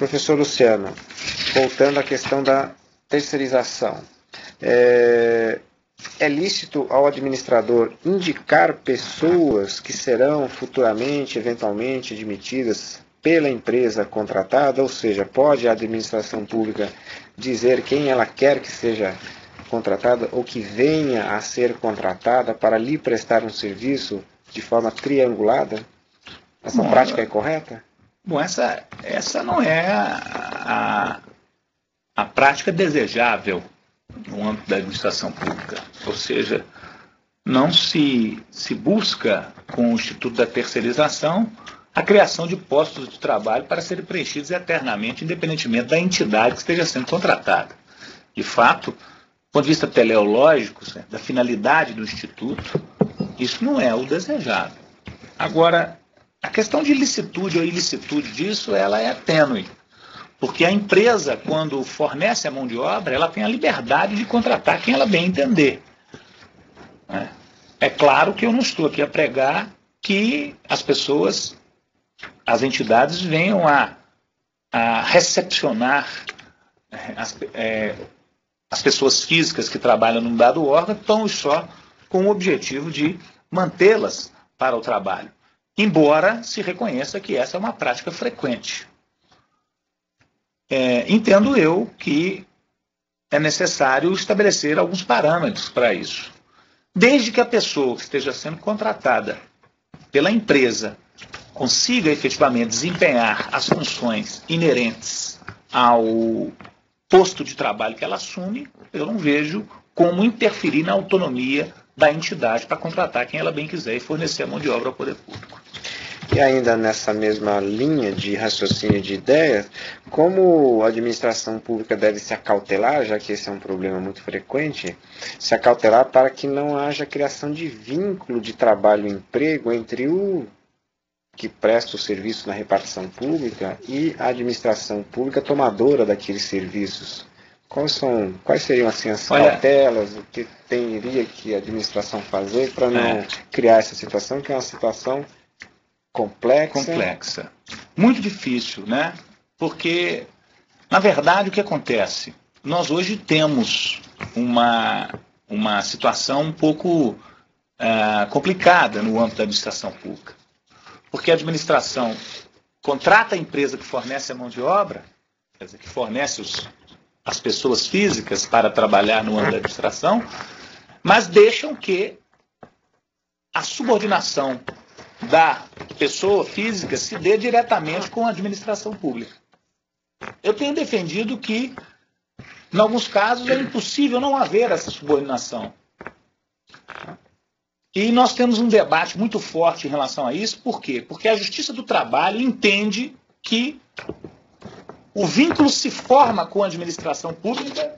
Professor Luciano, voltando à questão da terceirização, é lícito ao administrador indicar pessoas que serão futuramente, eventualmente, admitidas pela empresa contratada, ou seja, pode a administração pública dizer quem ela quer que seja contratada ou que venha a ser contratada para lhe prestar um serviço de forma triangulada? Essa prática é correta? Bom, essa não é a prática desejável no âmbito da administração pública. Ou seja, não se busca, com o Instituto da Terceirização, a criação de postos de trabalho para serem preenchidos eternamente, independentemente da entidade que esteja sendo contratada. De fato, do ponto de vista teleológico, da finalidade do Instituto, isso não é o desejável. Agora, a questão de licitude ou ilicitude disso, ela é tênue. Porque a empresa, quando fornece a mão de obra, ela tem a liberdade de contratar quem ela bem entender. É claro que eu não estou aqui a pregar que as pessoas, as entidades venham a recepcionar as pessoas físicas que trabalham num dado órgão, tão só com o objetivo de mantê-las para o trabalho. Embora se reconheça que essa é uma prática frequente. Entendo eu que é necessário estabelecer alguns parâmetros para isso. Desde que a pessoa que esteja sendo contratada pela empresa consiga efetivamente desempenhar as funções inerentes ao posto de trabalho que ela assume, eu não vejo como interferir na autonomia da entidade para contratar quem ela bem quiser e fornecer a mão de obra ao poder público. E ainda nessa mesma linha de raciocínio de ideias, como a administração pública deve se acautelar, já que esse é um problema muito frequente, se acautelar para que não haja criação de vínculo de trabalho e emprego entre o que presta o serviço na repartição pública e a administração pública tomadora daqueles serviços. Quais seriam assim, as cautelas, o que teria que a administração fazer para não criar essa situação, que é uma situação complexa. Muito difícil, né? Porque, na verdade, o que acontece? Nós hoje temos uma situação um pouco complicada no âmbito da administração pública. Porque a administração contrata a empresa que fornece a mão de obra, quer dizer, que fornece as pessoas físicas para trabalhar no âmbito da administração, mas deixam que a subordinação da pessoa física se dê diretamente com a administração pública. Eu tenho defendido que, em alguns casos, é impossível não haver essa subordinação. E nós temos um debate muito forte em relação a isso. Por quê? Porque a Justiça do Trabalho entende que o vínculo se forma com a administração pública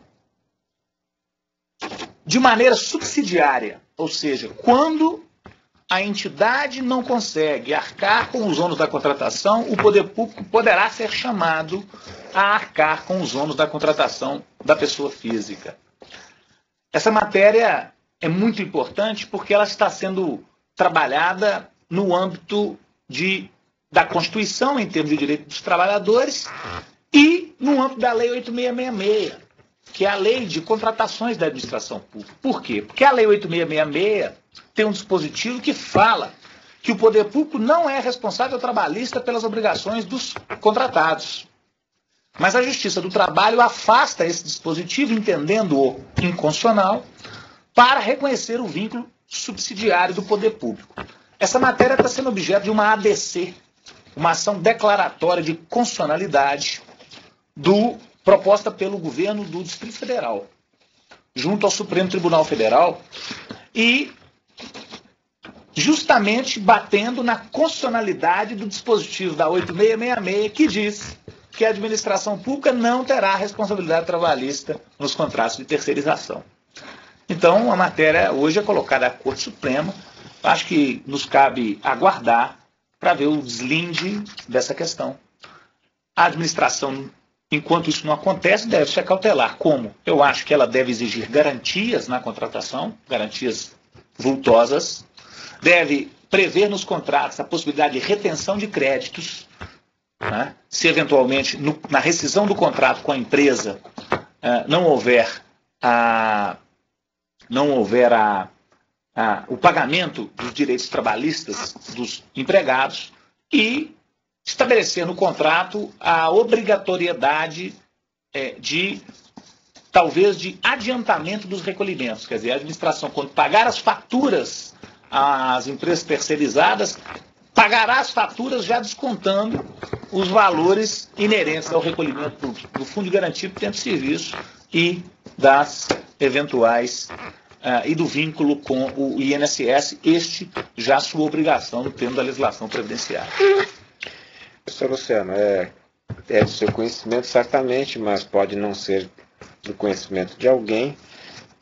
de maneira subsidiária. Ou seja, quando a entidade não consegue arcar com os ônus da contratação, o poder público poderá ser chamado a arcar com os ônus da contratação da pessoa física. Essa matéria é muito importante porque ela está sendo trabalhada no âmbito da Constituição, em termos de direito dos trabalhadores, e no âmbito da Lei 8666, que é a lei de contratações da administração pública. Por quê? Porque a Lei 8666 tem um dispositivo que fala que o poder público não é responsável trabalhista pelas obrigações dos contratados. Mas a Justiça do Trabalho afasta esse dispositivo, entendendo-o inconstitucional, para reconhecer o vínculo subsidiário do poder público. Essa matéria está sendo objeto de uma ADC, uma ação declaratória de constitucionalidade proposta pelo governo do Distrito Federal, junto ao Supremo Tribunal Federal, e justamente batendo na constitucionalidade do dispositivo da 8666, que diz que a administração pública não terá responsabilidade trabalhista nos contratos de terceirização. Então, a matéria hoje é colocada à Corte Suprema. Acho que nos cabe aguardar para ver o deslinde dessa questão. A administração, enquanto isso não acontece, deve se acautelar. Como? Eu acho que ela deve exigir garantias na contratação, garantias vultosas, deve prever nos contratos a possibilidade de retenção de créditos, né? Se eventualmente na rescisão do contrato com a empresa não houver o pagamento dos direitos trabalhistas dos empregados e estabelecer no contrato a obrigatoriedade talvez de adiantamento dos recolhimentos. Quer dizer, a administração, quando pagar as faturas às empresas terceirizadas, pagará as faturas já descontando os valores inerentes ao recolhimento do Fundo de Garantia por Tempo de Serviço e das eventuais e do vínculo com o INSS, este já sua obrigação no termo da legislação previdenciária. Professor Luciano, é do seu conhecimento certamente, mas pode não ser do conhecimento de alguém,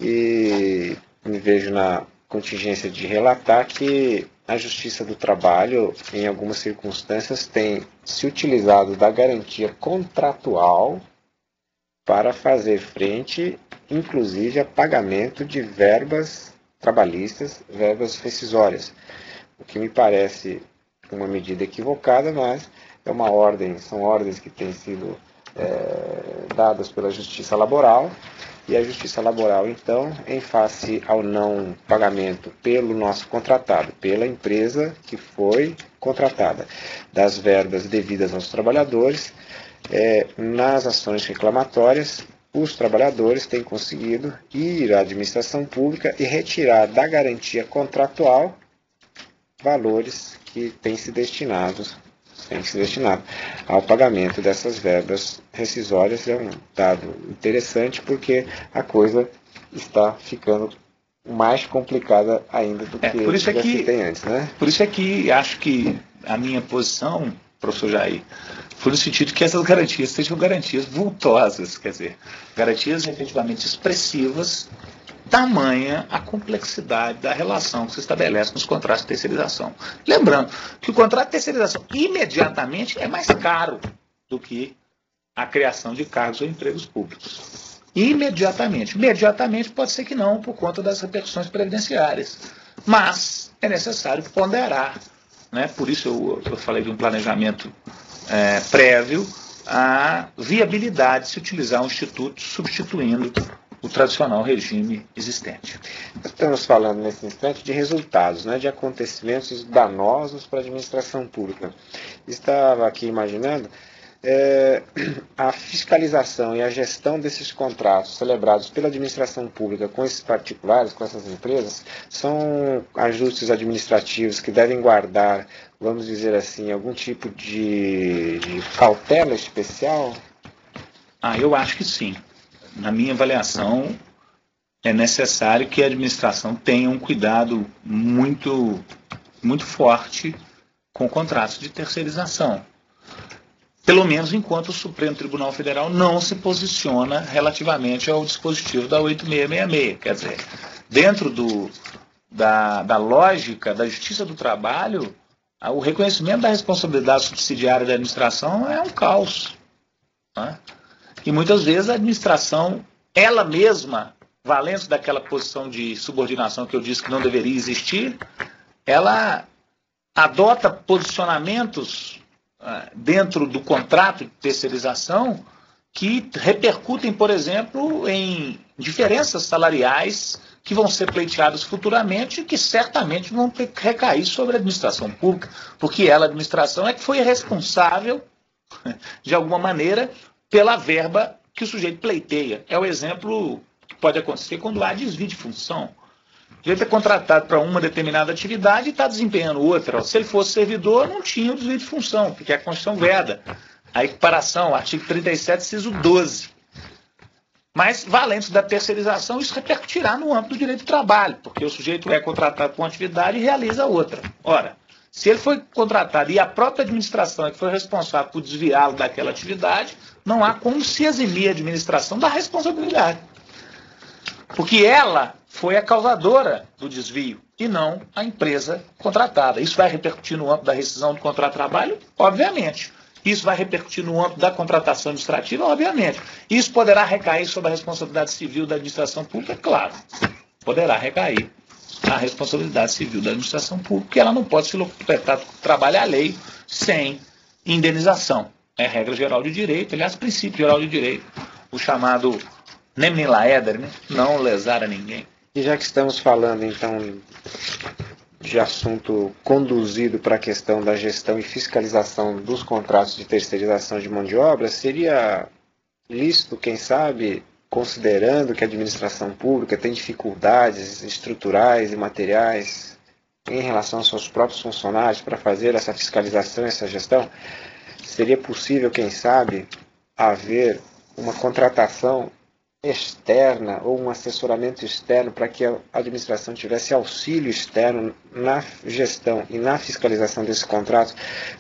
e me vejo na contingência de relatar que a Justiça do Trabalho, em algumas circunstâncias, tem se utilizado da garantia contratual para fazer frente, inclusive, a pagamento de verbas trabalhistas, verbas rescisórias, o que me parece uma medida equivocada, mas é uma ordem, são ordens que têm sido dadas pela Justiça Laboral, e a Justiça Laboral, então, em face ao não pagamento pelo nosso contratado, pela empresa que foi contratada, das verbas devidas aos trabalhadores, nas ações reclamatórias, os trabalhadores têm conseguido ir à administração pública e retirar da garantia contratual valores que têm se destinado ao pagamento dessas verbas rescisórias. É um dado interessante, porque a coisa está ficando mais complicada ainda do que já se tem antes, né? Por isso é que acho que a minha posição, professor Jair, foi no sentido que essas garantias sejam garantias vultosas, quer dizer, garantias efetivamente expressivas, tamanha a complexidade da relação que se estabelece nos contratos de terceirização. Lembrando que o contrato de terceirização imediatamente é mais caro do que a criação de cargos ou empregos públicos. Imediatamente. Imediatamente pode ser que não, por conta das repercussões previdenciárias. Mas é necessário ponderar, né? Por isso eu falei de um planejamento prévio, a viabilidade de se utilizar um instituto substituindo o tradicional regime existente. Estamos falando nesse instante de resultados, né, de acontecimentos danosos para a administração pública. Estava aqui imaginando a fiscalização e a gestão desses contratos celebrados pela administração pública com esses particulares, com essas empresas, são ajustes administrativos que devem guardar, vamos dizer assim, algum tipo de cautela especial? Eu acho que sim. Na minha avaliação, é necessário que a administração tenha um cuidado muito, muito forte com contratos de terceirização. Pelo menos enquanto o Supremo Tribunal Federal não se posiciona relativamente ao dispositivo da 8666. Quer dizer, dentro da lógica da Justiça do Trabalho, o reconhecimento da responsabilidade subsidiária da administração é um caos, né? E muitas vezes a administração, ela mesma, valendo daquela posição de subordinação que eu disse que não deveria existir, ela adota posicionamentos dentro do contrato de terceirização que repercutem, por exemplo, em diferenças salariais que vão ser pleiteadas futuramente e que certamente vão recair sobre a administração pública, porque ela, a administração, é que foi responsável, de alguma maneira, pela verba que o sujeito pleiteia. É o exemplo que pode acontecer quando há desvio de função. O sujeito é contratado para uma determinada atividade e está desempenhando outra. Se ele fosse servidor, não tinha o desvio de função, porque a Constituição veda a equiparação, artigo 37, inciso 12. Mas, valendo da terceirização, isso repercutirá no âmbito do direito do trabalho, porque o sujeito é contratado para uma atividade e realiza outra. Ora, se ele foi contratado e a própria administração é que foi responsável por desviá-lo daquela atividade, não há como se eximir a administração da responsabilidade. Porque ela foi a causadora do desvio e não a empresa contratada. Isso vai repercutir no âmbito da rescisão do contrato de trabalho? Obviamente. Isso vai repercutir no âmbito da contratação administrativa? Obviamente. Isso poderá recair sobre a responsabilidade civil da administração pública? Claro. Poderá recair a responsabilidade civil da administração pública, porque ela não pode se locupletar trabalho alheio sem indenização. é regra geral de direito, aliás, princípio geral de direito, o chamado nemni laeder, né? Não lesar a ninguém. E já que estamos falando, então, de assunto conduzido para a questão da gestão e fiscalização dos contratos de terceirização de mão de obra, seria lícito, quem sabe, considerando que a administração pública tem dificuldades estruturais e materiais em relação aos seus próprios funcionários para fazer essa fiscalização, essa gestão, seria possível, quem sabe, haver uma contratação externa ou um assessoramento externo para que a administração tivesse auxílio externo na gestão e na fiscalização desses contratos,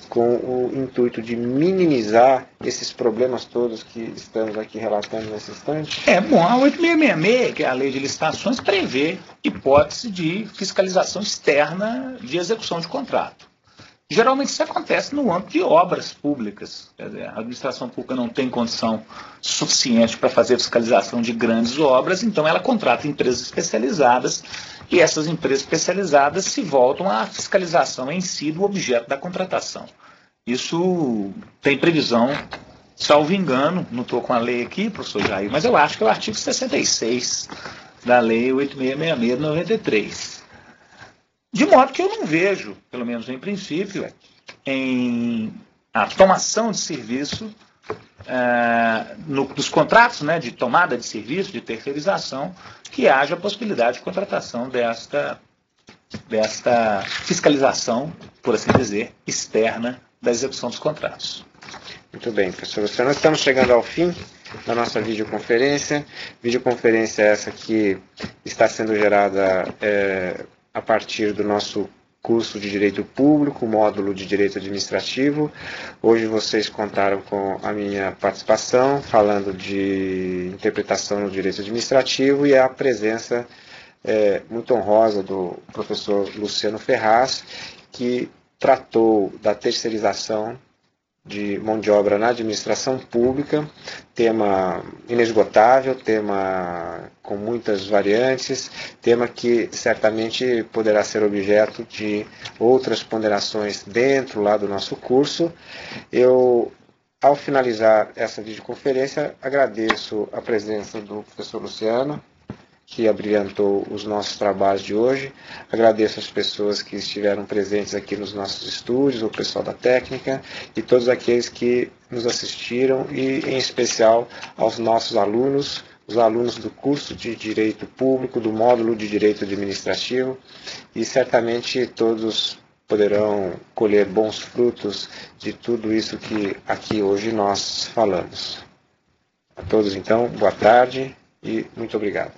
com o intuito de minimizar esses problemas todos que estamos aqui relatando nesse instante? Bom, a 8666, que é a lei de licitações, prevê hipótese de fiscalização externa de execução de contrato. Geralmente isso acontece no âmbito de obras públicas. Quer dizer, a administração pública não tem condição suficiente para fazer fiscalização de grandes obras, então ela contrata empresas especializadas e essas empresas especializadas se voltam à fiscalização em si do objeto da contratação. Isso tem previsão, salvo engano, não estou com a lei aqui, professor Jair, mas eu acho que é o artigo 66 da lei 8666 de 93. De modo que eu não vejo, pelo menos em princípio, em a tomação de serviço, dos contratos, né, de tomada de serviço, de terceirização, que haja a possibilidade de contratação desta fiscalização, por assim dizer, externa da execução dos contratos. Muito bem, professor Luciano. Nós estamos chegando ao fim da nossa videoconferência. Videoconferência essa que está sendo gerada a partir do nosso curso de Direito Público, módulo de Direito Administrativo. Hoje vocês contaram com a minha participação, falando de interpretação no Direito Administrativo e a presença muito honrosa do professor Luciano Ferraz, que tratou da terceirização de mão de obra na administração pública, tema inesgotável, tema com muitas variantes, tema que certamente poderá ser objeto de outras ponderações dentro lá do nosso curso. Eu, ao finalizar essa videoconferência, agradeço a presença do professor Luciano, que abrilhantou os nossos trabalhos de hoje. Agradeço as pessoas que estiveram presentes aqui nos nossos estúdios, o pessoal da técnica e todos aqueles que nos assistiram e, em especial, aos nossos alunos, os alunos do curso de Direito Público, do módulo de Direito Administrativo, e certamente todos poderão colher bons frutos de tudo isso que aqui hoje nós falamos. A todos, então, boa tarde e muito obrigado.